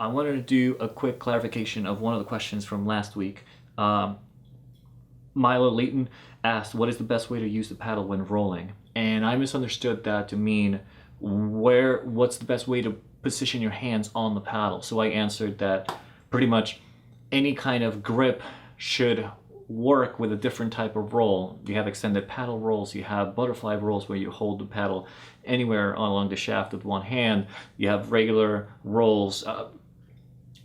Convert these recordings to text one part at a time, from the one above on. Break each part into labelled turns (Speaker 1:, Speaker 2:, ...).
Speaker 1: I wanted to do a quick clarification of one of the questions from last week. Milo Layton asked, what is the best way to use the paddle when rolling? And I misunderstood that to mean what's the best way to position your hands on the paddle. So I answered that pretty much any kind of grip should work with a different type of roll. You have extended paddle rolls, you have butterfly rolls where you hold the paddle anywhere along the shaft with one hand, you have regular rolls.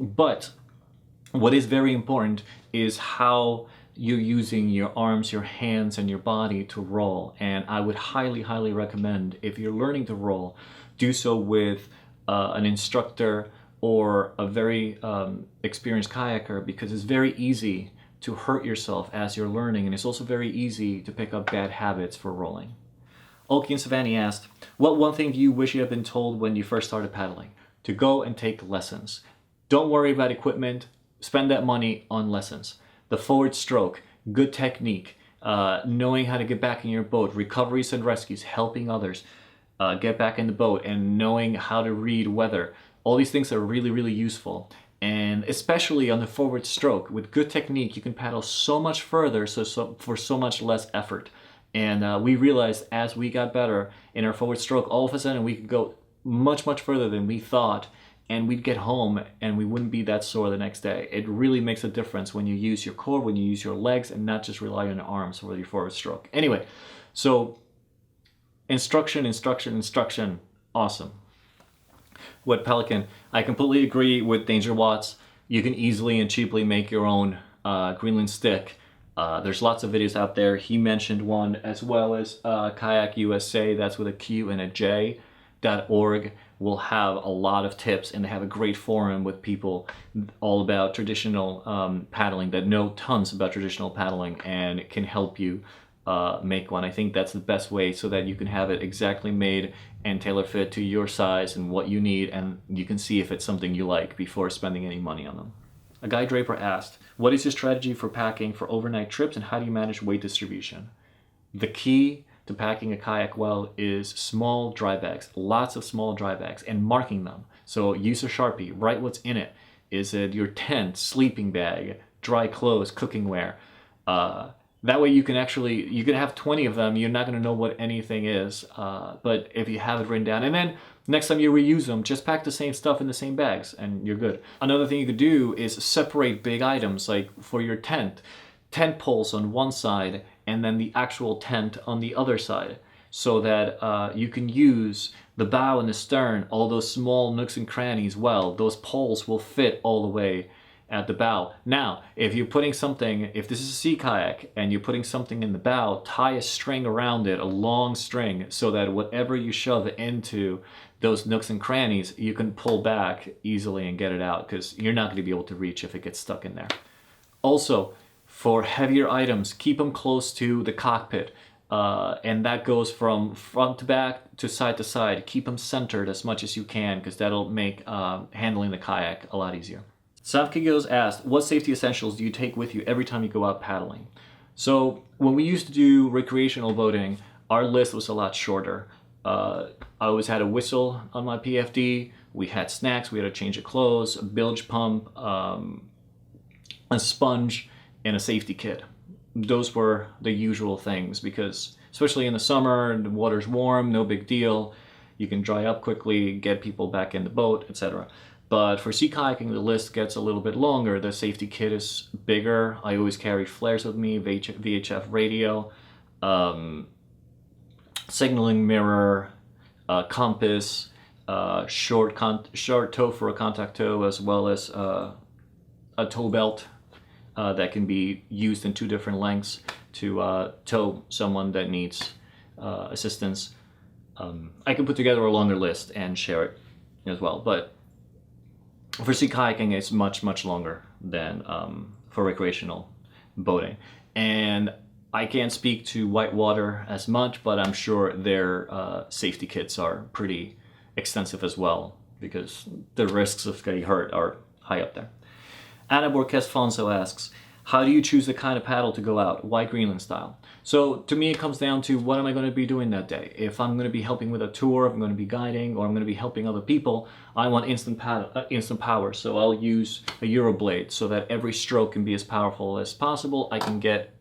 Speaker 1: But what is very important is how you're using your arms, your hands, and your body to roll. And I would highly, highly recommend, if you're learning to roll, do so with an instructor or a very experienced kayaker, because it's very easy to hurt yourself as you're learning, and it's also very easy to pick up bad habits for rolling. Oki and Savannah asked, what one thing do you wish you had been told when you first started paddling? To go and take lessons. Don't worry about equipment, spend that money on lessons. The forward stroke, good technique, knowing how to get back in your boat, recoveries and rescues, helping others get back in the boat, and knowing how to read weather. All these things are really, really useful. And especially on the forward stroke, with good technique, you can paddle so much further for so much less effort. And we realized as we got better in our forward stroke, all of a sudden we could go much, much further than we thought, and we'd get home and we wouldn't be that sore the next day. It really makes a difference when you use your core, when you use your legs, and not just rely on your arms for your forward stroke. Anyway, so instruction, instruction, instruction, awesome. Wetpelican, I completely agree with Danger Watts. You can easily and cheaply make your own Greenland stick. There's lots of videos out there. He mentioned one, as well as Kayak USA, that's with a Q and a J.org, will have a lot of tips, and they have a great forum with people all about traditional paddling that know tons about traditional paddling and can help you make one. I think that's the best way, so that you can have it exactly made and tailor fit to your size and what you need, and you can see if it's something you like before spending any money on them. Aguydraper asked, what is your strategy for packing for overnight trips, and how do you manage weight distribution? The key to packing a kayak well is small dry bags, lots of small dry bags, and marking them. So use a Sharpie, write what's in it. Is it your tent, sleeping bag, dry clothes, cooking wear? That way you can have 20 of them. You're not going to know what anything is, but if you have it written down, and then next time you reuse them, just pack the same stuff in the same bags and you're good. Another thing you could do is separate big items, like for your tent poles on one side and then the actual tent on the other side, so that you can use the bow and the stern, all those small nooks and crannies. Well, those poles will fit all the way at the bow. Now, if this is a sea kayak and you're putting something in the bow, tie a string around it, a long string, so that whatever you shove into those nooks and crannies, you can pull back easily and get it out, because you're not going to be able to reach if it gets stuck in there. Also, for heavier items, keep them close to the cockpit. And that goes from front to back to side. Keep them centered as much as you can, because that'll make handling the kayak a lot easier. Samkigyos asked, what safety essentials do you take with you every time you go out paddling? So when we used to do recreational boating, our list was a lot shorter. I always had a whistle on my PFD, we had snacks, we had a change of clothes, a bilge pump, a sponge, and a safety kit. Those were the usual things, because especially in the summer, the water's warm, no big deal. You can dry up quickly, get people back in the boat, etc. But for sea kayaking, the list gets a little bit longer. The safety kit is bigger. I always carry flares with me, VHF radio, signaling mirror, compass, short tow for a contact tow, as well as a tow belt that can be used in 2 different lengths to tow someone that needs assistance. I can put together a longer list and share it as well, but for sea kayaking, it's much, much longer than for recreational boating. And I can't speak to whitewater as much, but I'm sure their safety kits are pretty extensive as well, because the risks of getting hurt are high up there. Ana.borquez.fonzo asks, How do you choose the kind of paddle to go out? Why Greenland style? So to me, it comes down to what am I going to be doing that day? If I'm going to be helping with a tour, if I'm going to be guiding, or I'm going to be helping other people, I want instant power. So I'll use a Euroblade so that every stroke can be as powerful as possible. I can get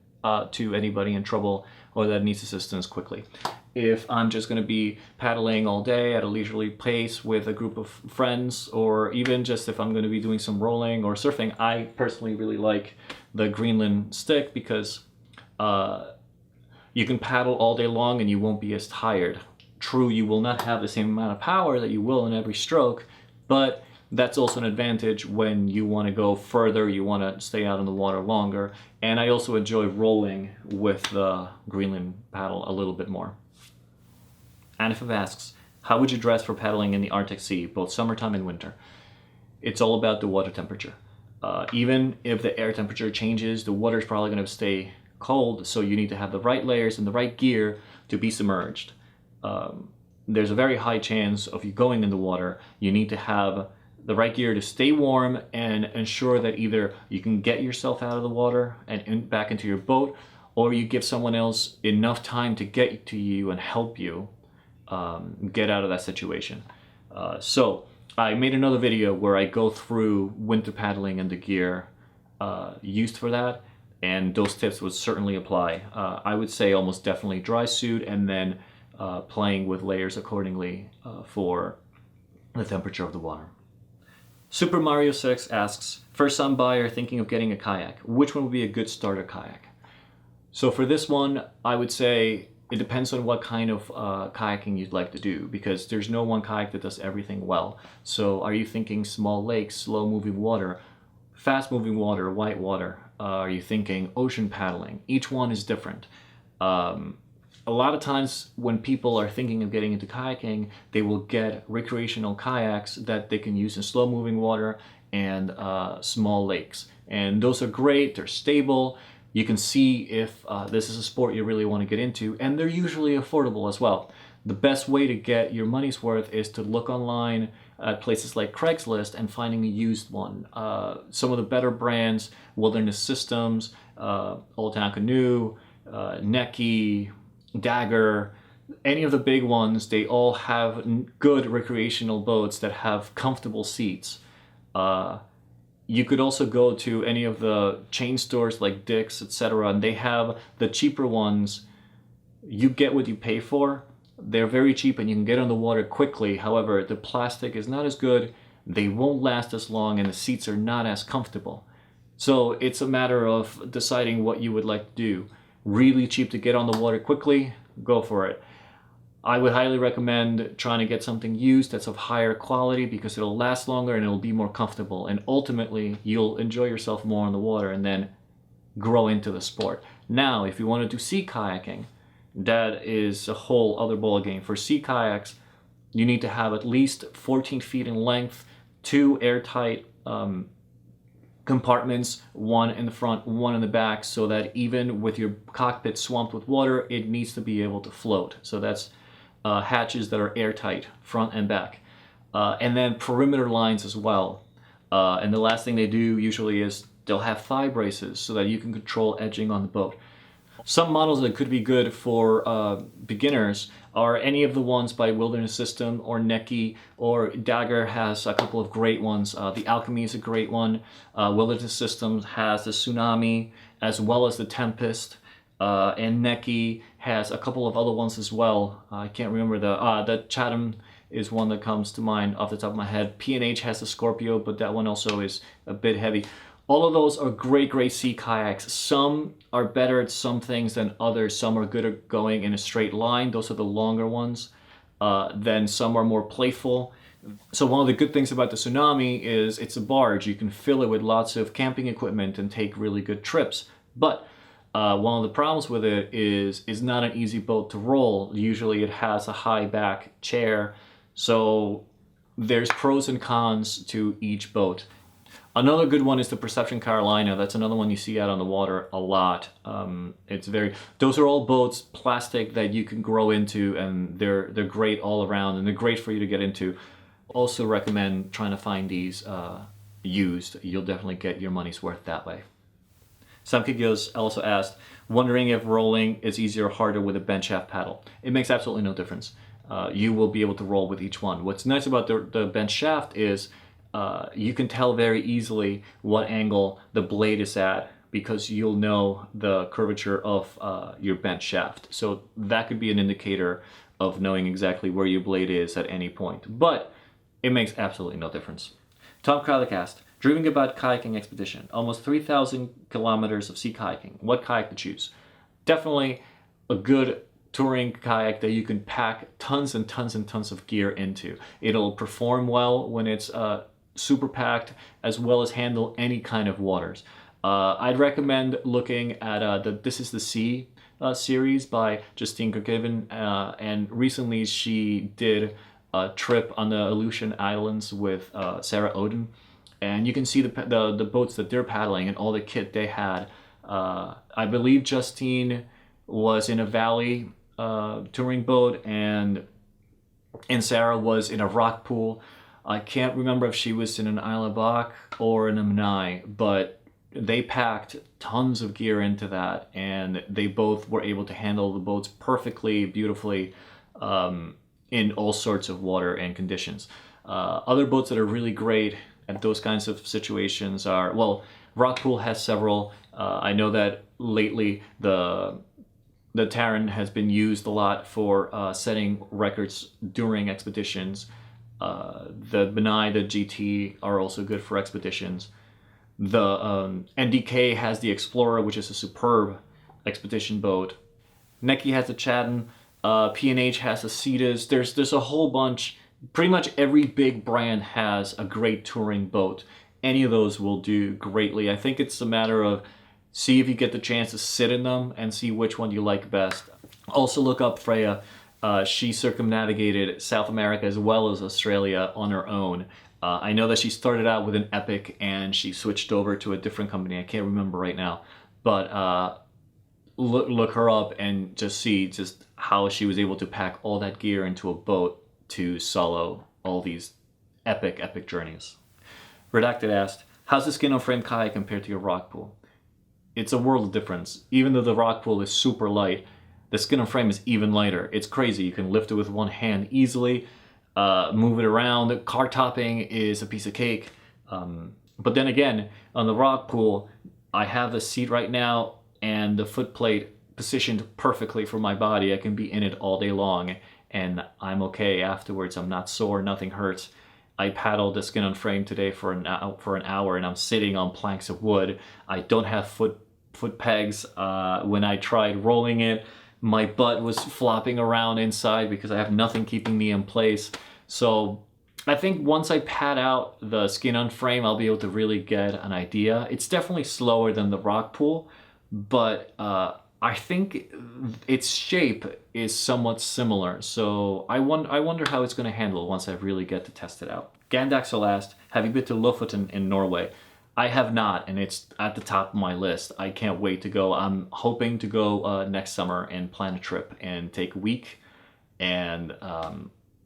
Speaker 1: to anybody in trouble or that needs assistance quickly. If I'm just going to be paddling all day at a leisurely pace with a group of friends, or even just if I'm going to be doing some rolling or surfing, I personally really like the Greenland stick because you can paddle all day long and you won't be as tired. True, you will not have the same amount of power that you will in every stroke, but that's also an advantage when you want to go further, you want to stay out in the water longer. And I also enjoy rolling with the Greenland paddle a little bit more. Anifab asks, how would you dress for paddling in the Arctic Sea, both summertime and winter? It's all about the water temperature. Even if the air temperature changes, the water is probably going to stay cold, so you need to have the right layers and the right gear to be submerged. There's a very high chance of you going in the water. You need to have the right gear to stay warm and ensure that either you can get yourself out of the water and back into your boat, or you give someone else enough time to get to you and help you get out of that situation. So I made another video where I go through winter paddling and the gear used for that, and those tips would certainly apply. I would say almost definitely dry suit and then playing with layers accordingly for the temperature of the water. Super Mario 6 asks, first time buyer thinking of getting a kayak, which one would be a good starter kayak? So for this one, I would say it depends on what kind of kayaking you'd like to do, because there's no one kayak that does everything well. So are you thinking small lakes, slow moving water, fast moving water, white water? Are you thinking ocean paddling? Each one is different. A lot of times when people are thinking of getting into kayaking, they will get recreational kayaks that they can use in slow moving water and small lakes. And those are great, they're stable. You can see if this is a sport you really want to get into, and they're usually affordable as well. The best way to get your money's worth is to look online at places like Craigslist and finding a used one. Some of the better brands, Wilderness Systems, Old Town Canoe, Necky, Dagger, any of the big ones, they all have good recreational boats that have comfortable seats. You could also go to any of the chain stores like Dick's, etc., and they have the cheaper ones. You get what you pay for. They're very cheap and you can get on the water quickly. However, the plastic is not as good, they won't last as long, and the seats are not as comfortable. So it's a matter of deciding what you would like to do. Really cheap to get on the water quickly, go for it. I would highly recommend trying to get something used that's of higher quality because it'll last longer and it'll be more comfortable, and ultimately you'll enjoy yourself more on the water and then grow into the sport. Now, if you want to do sea kayaking, that is a whole other ball game. For sea kayaks, you need to have at least 14 feet in length, 2 airtight compartments, one in the front, one in the back, so that even with your cockpit swamped with water, it needs to be able to float. So that's hatches that are airtight, front and back. And then perimeter lines as well. And the last thing they do usually is they'll have thigh braces so that you can control edging on the boat. Some models that could be good for beginners are any of the ones by Wilderness System or Necky, or Dagger has a couple of great ones. The Alchemy is a great one. Wilderness Systems has the Tsunami as well as the Tempest. And Necky has a couple of other ones as well. I can't remember the Chatham is one that comes to mind off the top of my head. P&H has the Scorpio, but that one also is a bit heavy. All of those are great sea kayaks. Some are better at some things than others. Some are good at going in a straight line. Those are the longer ones. Then some are more playful. So one of the good things about the Tsunami is it's a barge. You can fill it with lots of camping equipment and take really good trips. But one of the problems with it is it's not an easy boat to roll. Usually it has a high back chair. So there's pros and cons to each boat. Another good one is the Perception Carolina. That's another one you see out on the water a lot. Those are all boats, plastic, that you can grow into, and they're great all around, and they're great for you to get into. Also recommend trying to find these used. You'll definitely get your money's worth that way. Samkigyos also asked, wondering if rolling is easier or harder with a bent shaft paddle. It makes absolutely no difference. You will be able to roll with each one. What's nice about the bent shaft is you can tell very easily what angle the blade is at because you'll know the curvature of your bent shaft. So that could be an indicator of knowing exactly where your blade is at any point. But it makes absolutely no difference. Tom Kralik asked, dreaming about kayaking expedition, almost 3,000 kilometers of sea kayaking. What kayak to choose? Definitely a good touring kayak that you can pack tons and tons and tons of gear into. It'll perform well when it's super packed, as well as handle any kind of waters. I'd recommend looking at the This Is the Sea series by Justine Kirkhaven, and recently she did a trip on the Aleutian Islands with Sarah Oden, and you can see the boats that they're paddling and all the kit they had. I believe Justine was in a valley touring boat, and Sarah was in a Rockpool. I can't remember if she was in an Isle Bach or in a Menai, but they packed tons of gear into that, and they both were able to handle the boats perfectly, beautifully, in all sorts of water and conditions. Other boats that are really great at those kinds of situations are, well, Rockpool has several. I know that lately the Terran has been used a lot for setting records during expeditions. The Benai, the GT are also good for expeditions. The NDK has the Explorer, which is a superb expedition boat. Neki has the Chatham. P&H has the Cetus. There's a whole bunch. Pretty much every big brand has a great touring boat. Any of those will do greatly. I think it's a matter of see if you get the chance to sit in them and see which one you like best. Also look up Freya. She circumnavigated South America as well as Australia on her own. I know that she started out with an Epic and she switched over to a different company. I can't remember right now. But look her up and just see just how she was able to pack all that gear into a boat to solo all these epic journeys. Redacted asked, how's the skin on frame kayak compared to your Rockpool? It's a world of difference. Even though the Rockpool is super light, the skin on frame is even lighter. It's crazy. You can lift it with one hand easily, move it around. Car topping is a piece of cake. But then again, on the Rockpool, I have the seat right now and the foot plate positioned perfectly for my body. I can be in it all day long and I'm okay afterwards. I'm not sore, nothing hurts. I paddled the skin on frame today for an hour and I'm sitting on planks of wood. I don't have foot pegs. When I tried rolling it, my butt was flopping around inside because I have nothing keeping me in place. So I think once I pad out the skin on frame, I'll be able to really get an idea. It's definitely slower than the Rockpool, but I think its shape is somewhat similar. So I wonder how it's going to handle once I really get to test it out. Gandaxel asked, have you been to Lofoten in Norway? I have not, and it's at the top of my list. I can't wait to go. I'm hoping to go next summer and plan a trip and take a week and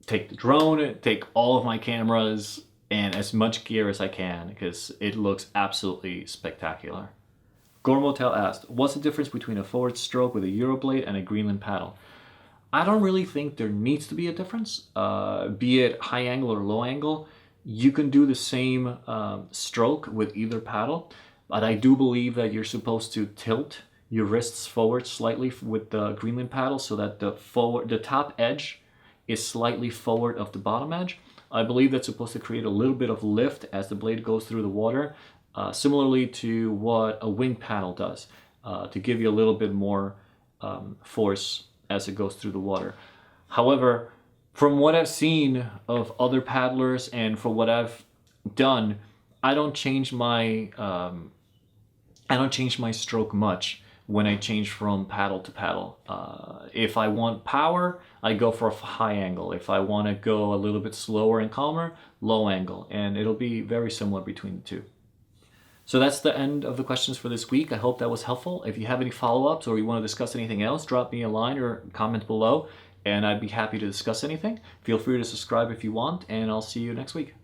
Speaker 1: take the drone, take all of my cameras and as much gear as I can because it looks absolutely spectacular. Goremotel asked, what's the difference between a forward stroke with a Euroblade and a Greenland paddle? I don't really think there needs to be a difference, be it high angle or low angle. You can do the same stroke with either paddle, but I do believe that you're supposed to tilt your wrists forward slightly with the Greenland paddle so that the top edge is slightly forward of the bottom edge. I believe that's supposed to create a little bit of lift as the blade goes through the water, similarly to what a wing paddle does, to give you a little bit more force as it goes through the water. However, from what I've seen of other paddlers and for what I've done, I don't change my stroke much when I change from paddle to paddle. If I want power, I go for a high angle. If I want to go a little bit slower and calmer, low angle, and it'll be very similar between the two. So that's the end of the questions for this week. I hope that was helpful. If you have any follow-ups or you want to discuss anything else, drop me a line or comment below, and I'd be happy to discuss anything. Feel free to subscribe if you want, and I'll see you next week.